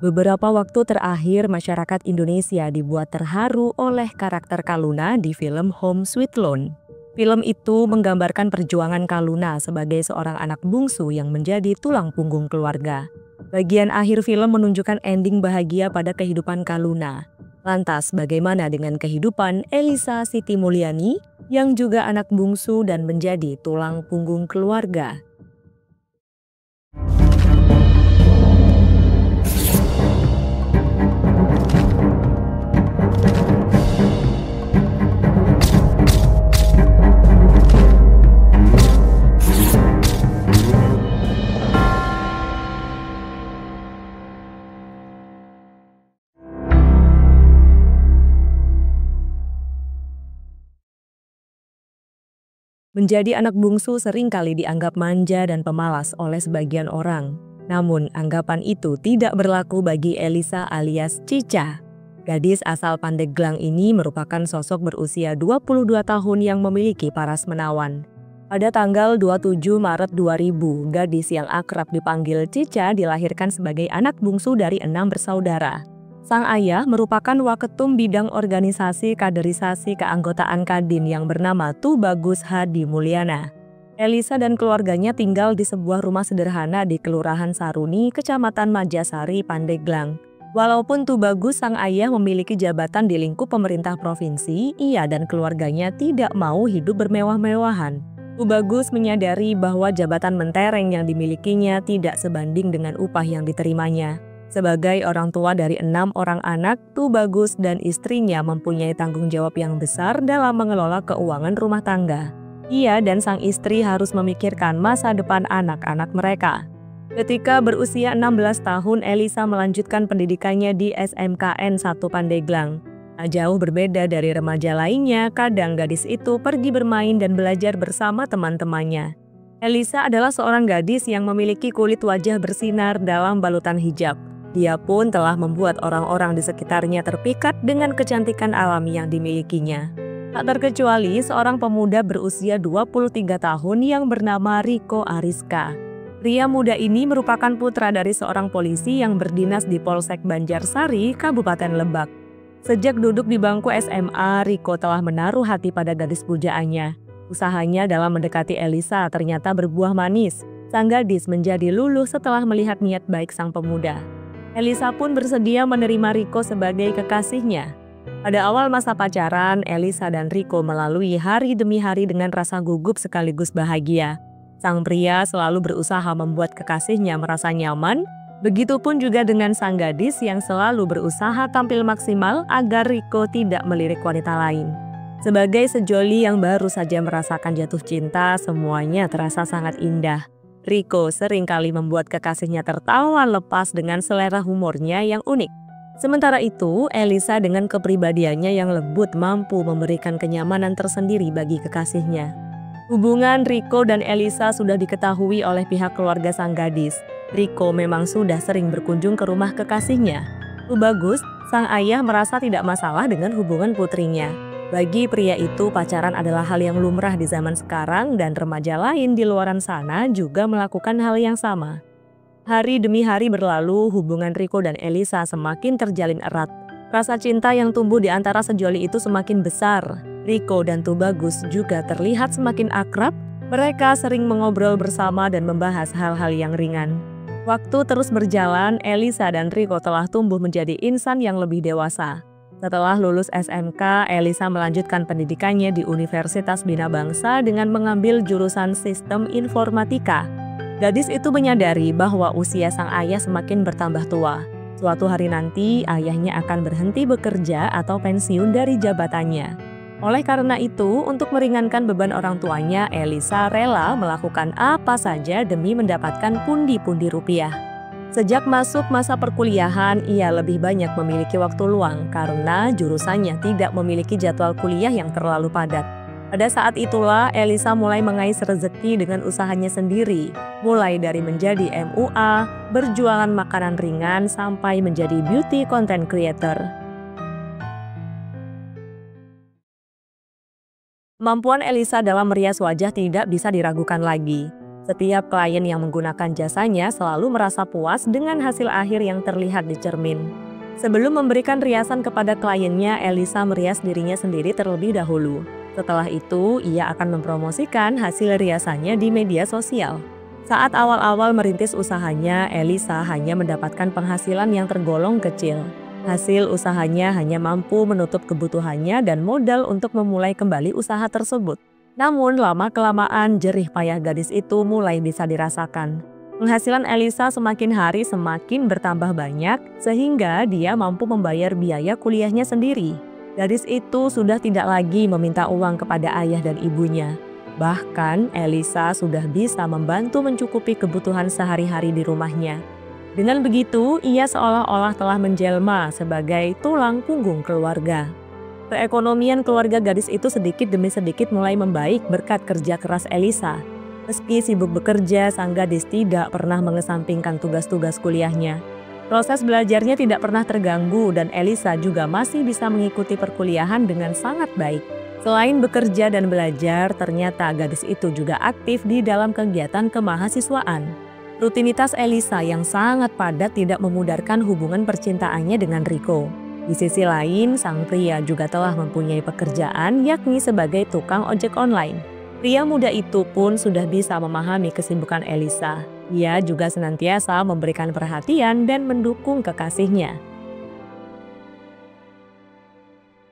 Beberapa waktu terakhir, masyarakat Indonesia dibuat terharu oleh karakter Kaluna di film Home Sweet Loan. Film itu menggambarkan perjuangan Kaluna sebagai seorang anak bungsu yang menjadi tulang punggung keluarga. Bagian akhir film menunjukkan ending bahagia pada kehidupan Kaluna. Lantas, bagaimana dengan kehidupan Elisa Siti Mulyani yang juga anak bungsu dan menjadi tulang punggung keluarga? Menjadi anak bungsu seringkali dianggap manja dan pemalas oleh sebagian orang. Namun, anggapan itu tidak berlaku bagi Elisa alias Cica. Gadis asal Pandeglang ini merupakan sosok berusia 22 tahun yang memiliki paras menawan. Pada tanggal 27 Maret 2000, gadis yang akrab dipanggil Cica dilahirkan sebagai anak bungsu dari 6 bersaudara. Sang ayah merupakan waketum bidang organisasi kaderisasi keanggotaan Kadin yang bernama Tubagus Hadi Mulyana. Elisa dan keluarganya tinggal di sebuah rumah sederhana di Kelurahan Saruni, Kecamatan Majasari, Pandeglang. Walaupun Tubagus sang ayah memiliki jabatan di lingkup pemerintah provinsi, ia dan keluarganya tidak mau hidup bermewah-mewahan. Tubagus menyadari bahwa jabatan mentereng yang dimilikinya tidak sebanding dengan upah yang diterimanya. Sebagai orang tua dari 6 orang anak, Tubagus dan istrinya mempunyai tanggung jawab yang besar dalam mengelola keuangan rumah tangga. Ia dan sang istri harus memikirkan masa depan anak-anak mereka. Ketika berusia 16 tahun, Elisa melanjutkan pendidikannya di SMKN 1 Pandeglang. Tak jauh berbeda dari remaja lainnya, kadang gadis itu pergi bermain dan belajar bersama teman-temannya. Elisa adalah seorang gadis yang memiliki kulit wajah bersinar dalam balutan hijab. Dia pun telah membuat orang-orang di sekitarnya terpikat dengan kecantikan alami yang dimilikinya. Tak terkecuali seorang pemuda berusia 23 tahun yang bernama Riko Ariska. Pria muda ini merupakan putra dari seorang polisi yang berdinas di Polsek Banjarsari, Kabupaten Lebak. Sejak duduk di bangku SMA, Riko telah menaruh hati pada gadis pujaannya. Usahanya dalam mendekati Elisa ternyata berbuah manis. Sang gadis menjadi luluh setelah melihat niat baik sang pemuda. Elisa pun bersedia menerima Riko sebagai kekasihnya. Pada awal masa pacaran, Elisa dan Riko melalui hari demi hari dengan rasa gugup sekaligus bahagia. Sang pria selalu berusaha membuat kekasihnya merasa nyaman, begitupun juga dengan sang gadis yang selalu berusaha tampil maksimal agar Riko tidak melirik wanita lain. Sebagai sejoli yang baru saja merasakan jatuh cinta, semuanya terasa sangat indah. Riko seringkali membuat kekasihnya tertawa lepas dengan selera humornya yang unik. Sementara itu, Elisa dengan kepribadiannya yang lembut mampu memberikan kenyamanan tersendiri bagi kekasihnya. Hubungan Riko dan Elisa sudah diketahui oleh pihak keluarga sang gadis. Riko memang sudah sering berkunjung ke rumah kekasihnya. Tubagus, sang ayah merasa tidak masalah dengan hubungan putrinya. Bagi pria itu, pacaran adalah hal yang lumrah di zaman sekarang dan remaja lain di luaran sana juga melakukan hal yang sama. Hari demi hari berlalu, hubungan Riko dan Elisa semakin terjalin erat. Rasa cinta yang tumbuh di antara sejoli itu semakin besar. Riko dan Tubagus juga terlihat semakin akrab. Mereka sering mengobrol bersama dan membahas hal-hal yang ringan. Waktu terus berjalan, Elisa dan Riko telah tumbuh menjadi insan yang lebih dewasa. Setelah lulus SMK, Elisa melanjutkan pendidikannya di Universitas Bina Bangsa dengan mengambil jurusan Sistem Informatika. Gadis itu menyadari bahwa usia sang ayah semakin bertambah tua. Suatu hari nanti, ayahnya akan berhenti bekerja atau pensiun dari jabatannya. Oleh karena itu, untuk meringankan beban orang tuanya, Elisa rela melakukan apa saja demi mendapatkan pundi-pundi rupiah. Sejak masuk masa perkuliahan, ia lebih banyak memiliki waktu luang karena jurusannya tidak memiliki jadwal kuliah yang terlalu padat. Pada saat itulah Elisa mulai mengais rezeki dengan usahanya sendiri, mulai dari menjadi MUA, berjualan makanan ringan, sampai menjadi beauty content creator. Kemampuan Elisa dalam merias wajah tidak bisa diragukan lagi. Setiap klien yang menggunakan jasanya selalu merasa puas dengan hasil akhir yang terlihat di cermin. Sebelum memberikan riasan kepada kliennya, Elisa merias dirinya sendiri terlebih dahulu. Setelah itu, ia akan mempromosikan hasil riasannya di media sosial. Saat awal-awal merintis usahanya, Elisa hanya mendapatkan penghasilan yang tergolong kecil. Hasil usahanya hanya mampu menutup kebutuhannya dan modal untuk memulai kembali usaha tersebut. Namun lama-kelamaan jerih payah gadis itu mulai bisa dirasakan. Penghasilan Elisa semakin hari semakin bertambah banyak sehingga dia mampu membayar biaya kuliahnya sendiri. Gadis itu sudah tidak lagi meminta uang kepada ayah dan ibunya. Bahkan Elisa sudah bisa membantu mencukupi kebutuhan sehari-hari di rumahnya. Dengan begitu, ia seolah-olah telah menjelma sebagai tulang punggung keluarga. Perekonomian keluarga gadis itu sedikit demi sedikit mulai membaik berkat kerja keras Elisa. Meski sibuk bekerja, sang gadis tidak pernah mengesampingkan tugas-tugas kuliahnya. Proses belajarnya tidak pernah terganggu dan Elisa juga masih bisa mengikuti perkuliahan dengan sangat baik. Selain bekerja dan belajar, ternyata gadis itu juga aktif di dalam kegiatan kemahasiswaan. Rutinitas Elisa yang sangat padat tidak memudarkan hubungan percintaannya dengan Rico. Di sisi lain, sang pria juga telah mempunyai pekerjaan yakni sebagai tukang ojek online. Pria muda itu pun sudah bisa memahami kesibukan Elisa. Ia juga senantiasa memberikan perhatian dan mendukung kekasihnya.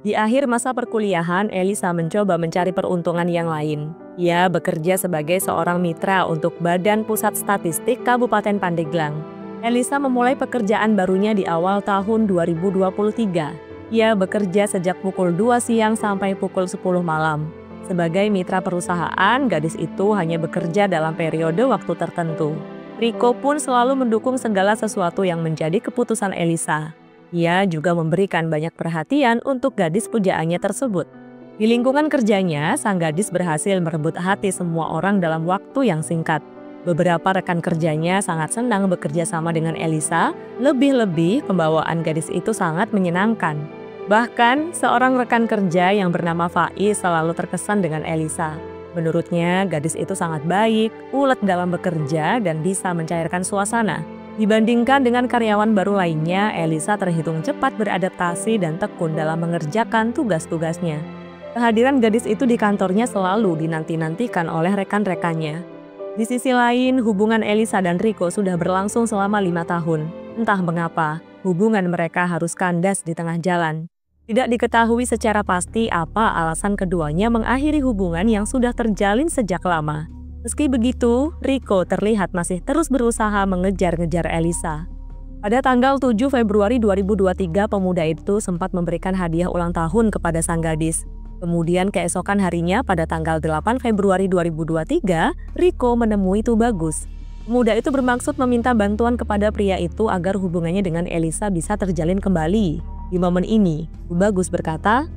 Di akhir masa perkuliahan, Elisa mencoba mencari peruntungan yang lain. Ia bekerja sebagai seorang mitra untuk Badan Pusat Statistik Kabupaten Pandeglang. Elisa memulai pekerjaan barunya di awal tahun 2023. Ia bekerja sejak pukul 2 siang sampai pukul 10 malam. Sebagai mitra perusahaan, gadis itu hanya bekerja dalam periode waktu tertentu. Rico pun selalu mendukung segala sesuatu yang menjadi keputusan Elisa. Ia juga memberikan banyak perhatian untuk gadis pujaannya tersebut. Di lingkungan kerjanya, sang gadis berhasil merebut hati semua orang dalam waktu yang singkat. Beberapa rekan kerjanya sangat senang bekerja sama dengan Elisa, lebih-lebih pembawaan gadis itu sangat menyenangkan. Bahkan, seorang rekan kerja yang bernama Faiz selalu terkesan dengan Elisa. Menurutnya, gadis itu sangat baik, ulet dalam bekerja, dan bisa mencairkan suasana. Dibandingkan dengan karyawan baru lainnya, Elisa terhitung cepat beradaptasi dan tekun dalam mengerjakan tugas-tugasnya. Kehadiran gadis itu di kantornya selalu dinanti-nantikan oleh rekan-rekannya. Di sisi lain, hubungan Elisa dan Rico sudah berlangsung selama 5 tahun. Entah mengapa, hubungan mereka harus kandas di tengah jalan. Tidak diketahui secara pasti apa alasan keduanya mengakhiri hubungan yang sudah terjalin sejak lama. Meski begitu, Rico terlihat masih terus berusaha mengejar-ngejar Elisa. Pada tanggal 7 Februari 2023, pemuda itu sempat memberikan hadiah ulang tahun kepada sang gadis. Kemudian keesokan harinya pada tanggal 8 Februari 2023, Rico menemui Tubagus. Pemuda itu bermaksud meminta bantuan kepada pria itu agar hubungannya dengan Elisa bisa terjalin kembali. Di momen ini, Tubagus berkata,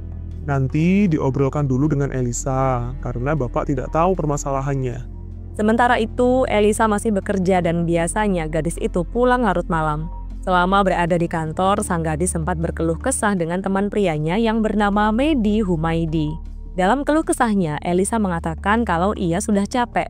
"Nanti diobrolkan dulu dengan Elisa, karena Bapak tidak tahu permasalahannya." Sementara itu, Elisa masih bekerja dan biasanya gadis itu pulang larut malam. Selama berada di kantor, sang gadis sempat berkeluh kesah dengan teman prianya yang bernama Medi Humaidi. Dalam keluh kesahnya, Elisa mengatakan kalau ia sudah capek.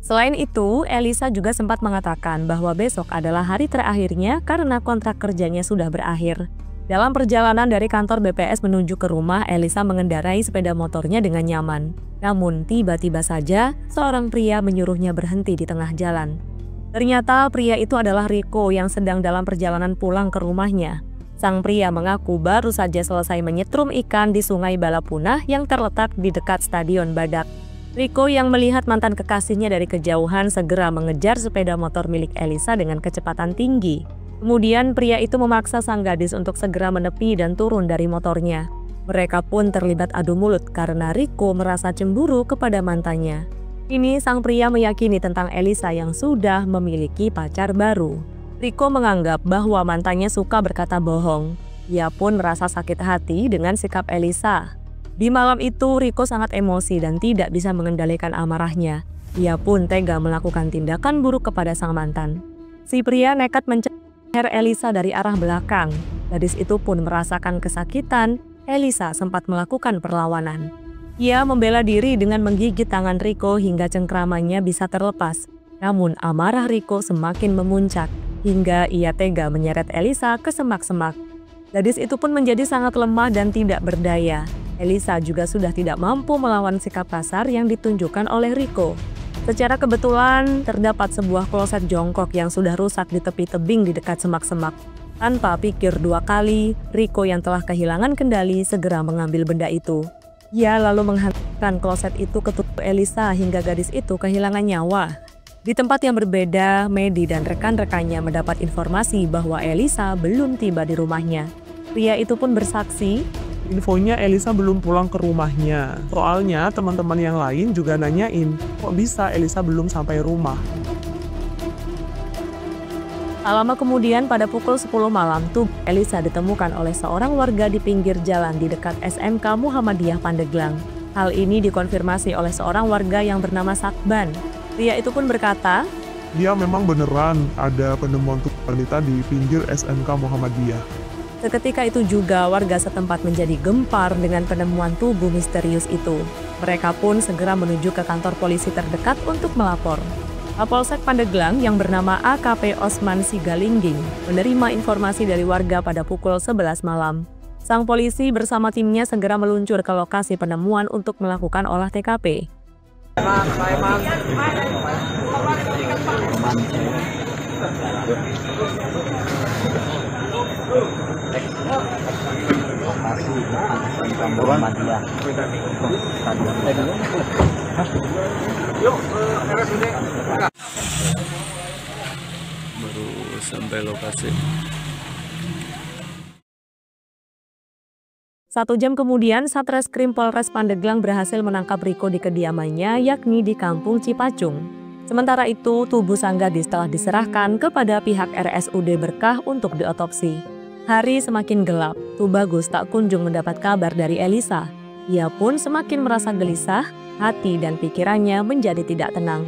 Selain itu, Elisa juga sempat mengatakan bahwa besok adalah hari terakhirnya karena kontrak kerjanya sudah berakhir. Dalam perjalanan dari kantor BPS menuju ke rumah, Elisa mengendarai sepeda motornya dengan nyaman. Namun, tiba-tiba saja, seorang pria menyuruhnya berhenti di tengah jalan. Ternyata pria itu adalah Rico yang sedang dalam perjalanan pulang ke rumahnya. Sang pria mengaku baru saja selesai menyetrum ikan di Sungai Balapunah yang terletak di dekat Stadion Badak. Rico yang melihat mantan kekasihnya dari kejauhan segera mengejar sepeda motor milik Elisa dengan kecepatan tinggi. Kemudian pria itu memaksa sang gadis untuk segera menepi dan turun dari motornya. Mereka pun terlibat adu mulut karena Rico merasa cemburu kepada mantannya. Ini sang pria meyakini tentang Elisa yang sudah memiliki pacar baru. Rico menganggap bahwa mantannya suka berkata bohong. Ia pun merasa sakit hati dengan sikap Elisa. Di malam itu, Rico sangat emosi dan tidak bisa mengendalikan amarahnya. Ia pun tega melakukan tindakan buruk kepada sang mantan. Si pria nekat menceher Elisa dari arah belakang. Gadis itu pun merasakan kesakitan. Elisa sempat melakukan perlawanan. Ia membela diri dengan menggigit tangan Rico hingga cengkramannya bisa terlepas. Namun amarah Riko semakin memuncak hingga ia tega menyeret Elisa ke semak-semak. Gadis itu pun menjadi sangat lemah dan tidak berdaya. Elisa juga sudah tidak mampu melawan sikap kasar yang ditunjukkan oleh Riko. Secara kebetulan terdapat sebuah kloset jongkok yang sudah rusak di tepi tebing di dekat semak-semak. Tanpa pikir dua kali, Riko yang telah kehilangan kendali segera mengambil benda itu. Ia lalu menghantarkan kloset itu ke tubuh Elisa hingga gadis itu kehilangan nyawa. Di tempat yang berbeda, Medi dan rekan-rekannya mendapat informasi bahwa Elisa belum tiba di rumahnya. Pria itu pun bersaksi, Infonya Elisa belum pulang ke rumahnya. Soalnya teman-teman yang lain juga nanyain, kok bisa Elisa belum sampai rumah? tak lama kemudian pada pukul 10 malam, tubuh Elisa ditemukan oleh seorang warga di pinggir jalan di dekat SMK Muhammadiyah Pandeglang. Hal ini dikonfirmasi oleh seorang warga yang bernama Sakban. Pria itu pun berkata, Dia memang beneran ada penemuan tubuh wanita di pinggir SMK Muhammadiyah. seketika itu juga warga setempat menjadi gempar dengan penemuan tubuh misterius itu. Mereka pun segera menuju ke kantor polisi terdekat untuk melapor. Kapolsek Pandeglang yang bernama AKP Osman Sigalingging menerima informasi dari warga pada pukul 11 malam. Sang polisi bersama timnya segera meluncur ke lokasi penemuan untuk melakukan olah TKP. Baru sampai lokasi. 1 jam kemudian, Satreskrim Polres Pandeglang berhasil menangkap Riko di kediamannya, yakni di Kampung Cipacung. Sementara itu, tubuh sang gadis telah diserahkan kepada pihak RSUD Berkah untuk diotopsi. Hari semakin gelap, Tubagus tak kunjung mendapat kabar dari Elisa. Ia pun semakin merasa gelisah, hati dan pikirannya menjadi tidak tenang.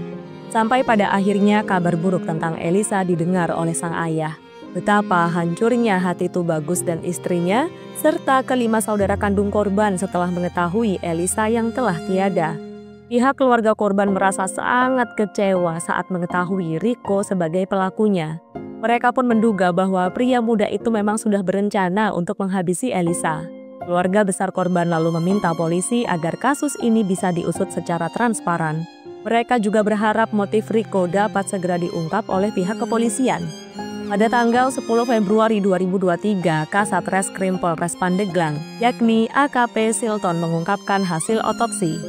Sampai pada akhirnya kabar buruk tentang Elisa didengar oleh sang ayah. Betapa hancurnya hati Tubagus dan istrinya, serta kelima saudara kandung korban setelah mengetahui Elisa yang telah tiada. Pihak keluarga korban merasa sangat kecewa saat mengetahui Riko sebagai pelakunya. Mereka pun menduga bahwa pria muda itu memang sudah berencana untuk menghabisi Elisa. Keluarga besar korban lalu meminta polisi agar kasus ini bisa diusut secara transparan. Mereka juga berharap motif Riko dapat segera diungkap oleh pihak kepolisian. Pada tanggal 10 Februari 2023, Kasat Reskrim Polres Pandeglang, yakni AKP Silton mengungkapkan hasil otopsi.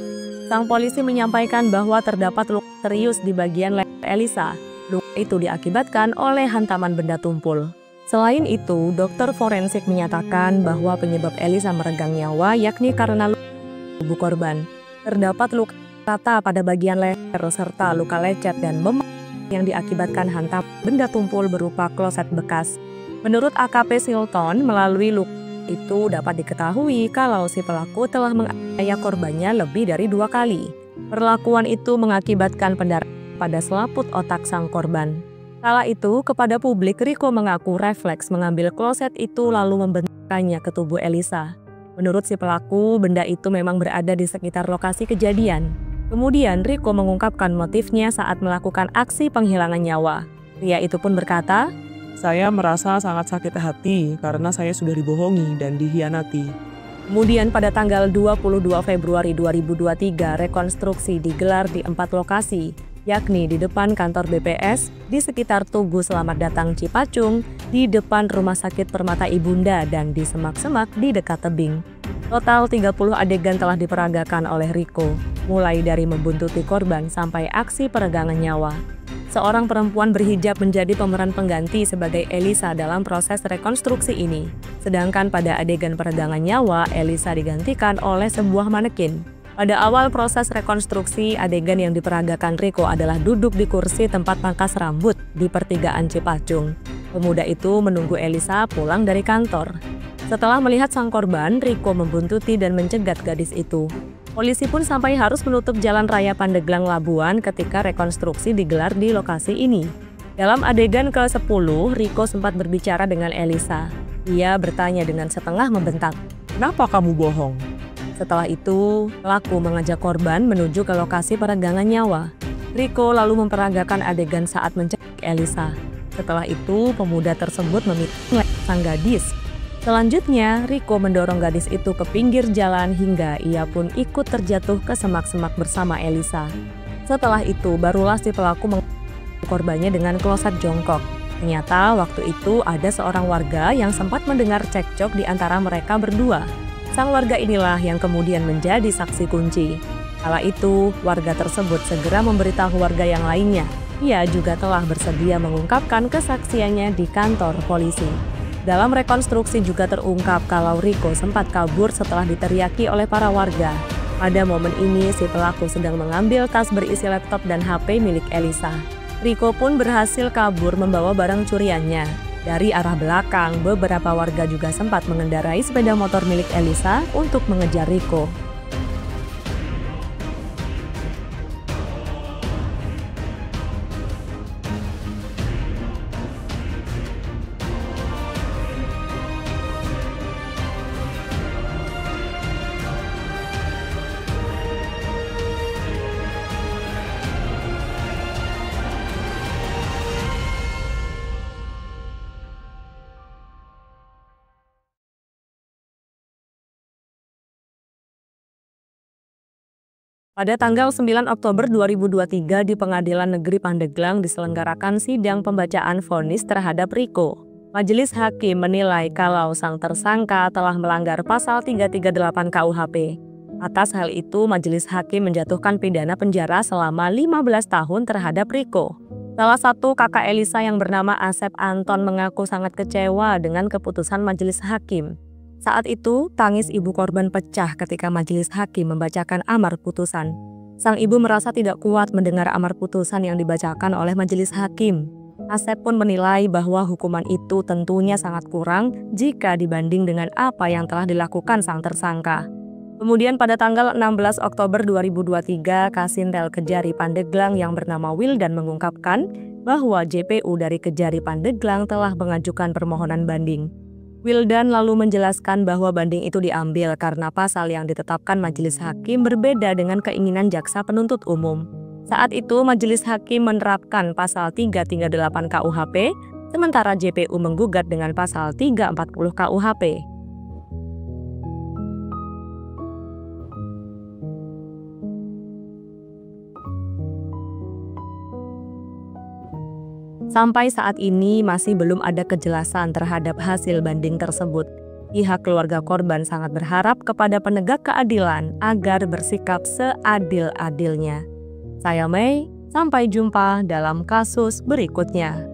Sang polisi menyampaikan bahwa terdapat luka serius di bagian leher Elisa. Luka itu diakibatkan oleh hantaman benda tumpul. Selain itu, dokter forensik menyatakan bahwa penyebab Elisa meregang nyawa yakni karena luka tubuh korban. Terdapat luka rata pada bagian leher serta luka lecet dan memar yang diakibatkan hantam benda tumpul berupa kloset bekas. Menurut AKP Silton, melalui luka itu dapat diketahui kalau si pelaku telah menganiaya korbannya lebih dari 2 kali. Perlakuan itu mengakibatkan pendarahan pada selaput otak sang korban. Kala itu, kepada publik, Riko mengaku refleks mengambil kloset itu lalu membenturkannya ke tubuh Elisa. Menurut si pelaku, benda itu memang berada di sekitar lokasi kejadian. Kemudian Riko mengungkapkan motifnya saat melakukan aksi penghilangan nyawa. Pria itu pun berkata, Saya merasa sangat sakit hati karena saya sudah dibohongi dan dihianati. Kemudian pada tanggal 22 Februari 2023, rekonstruksi digelar di 4 lokasi, yakni di depan kantor BPS, di sekitar Tugu Selamat Datang Cipacung, di depan Rumah Sakit Permata Ibunda, dan di semak-semak di dekat tebing. Total 30 adegan telah diperagakan oleh Riko, mulai dari membuntuti korban sampai aksi peregangan nyawa. Seorang perempuan berhijab menjadi pemeran pengganti sebagai Elisa dalam proses rekonstruksi ini. Sedangkan pada adegan peregangan nyawa, Elisa digantikan oleh sebuah manekin. Pada awal proses rekonstruksi, adegan yang diperagakan Riko adalah duduk di kursi tempat pangkas rambut di pertigaan Cipacung. Pemuda itu menunggu Elisa pulang dari kantor. Setelah melihat sang korban, Riko membuntuti dan mencegat gadis itu. Polisi pun sampai harus menutup jalan raya Pandeglang Labuan ketika rekonstruksi digelar di lokasi ini. Dalam adegan ke-10, Riko sempat berbicara dengan Elisa. Ia bertanya dengan setengah membentak, Kenapa kamu bohong? Setelah itu, pelaku mengajak korban menuju ke lokasi peregangan nyawa. Rico lalu memperagakan adegan saat mencekik Elisa. Setelah itu, pemuda tersebut meminta sang gadis. Selanjutnya, Rico mendorong gadis itu ke pinggir jalan hingga ia pun ikut terjatuh ke semak-semak bersama Elisa. Setelah itu, barulah si pelaku mengambil korbannya dengan kloset jongkok. Ternyata waktu itu ada seorang warga yang sempat mendengar cekcok di antara mereka berdua. Sang warga inilah yang kemudian menjadi saksi kunci. Kala itu, warga tersebut segera memberitahu warga yang lainnya. Ia juga telah bersedia mengungkapkan kesaksiannya di kantor polisi. Dalam rekonstruksi juga terungkap kalau Rico sempat kabur setelah diteriaki oleh para warga. Pada momen ini, si pelaku sedang mengambil tas berisi laptop dan HP milik Elisa. Rico pun berhasil kabur membawa barang curiannya. Dari arah belakang, beberapa warga juga sempat mengendarai sepeda motor milik Elisa untuk mengejar Rico. Pada tanggal 9 Oktober 2023 di Pengadilan Negeri Pandeglang diselenggarakan sidang pembacaan vonis terhadap Rico. Majelis Hakim menilai kalau sang tersangka telah melanggar pasal 338 KUHP. Atas hal itu, Majelis Hakim menjatuhkan pidana penjara selama 15 tahun terhadap Rico. Salah satu kakak Elisa yang bernama Asep Anton mengaku sangat kecewa dengan keputusan Majelis Hakim. Saat itu, tangis ibu korban pecah ketika majelis hakim membacakan amar putusan. Sang ibu merasa tidak kuat mendengar amar putusan yang dibacakan oleh majelis hakim. Asep pun menilai bahwa hukuman itu tentunya sangat kurang jika dibanding dengan apa yang telah dilakukan sang tersangka. Kemudian pada tanggal 16 Oktober 2023, Kasintel Kejari Pandeglang yang bernama Wildan mengungkapkan bahwa JPU dari Kejari Pandeglang telah mengajukan permohonan banding. Wildan lalu menjelaskan bahwa banding itu diambil karena pasal yang ditetapkan majelis hakim berbeda dengan keinginan jaksa penuntut umum. Saat itu majelis hakim menerapkan pasal 338 KUHP, sementara JPU menggugat dengan pasal 340 KUHP. Sampai saat ini masih belum ada kejelasan terhadap hasil banding tersebut. Pihak keluarga korban sangat berharap kepada penegak keadilan agar bersikap seadil-adilnya. Saya Mei, sampai jumpa dalam kasus berikutnya.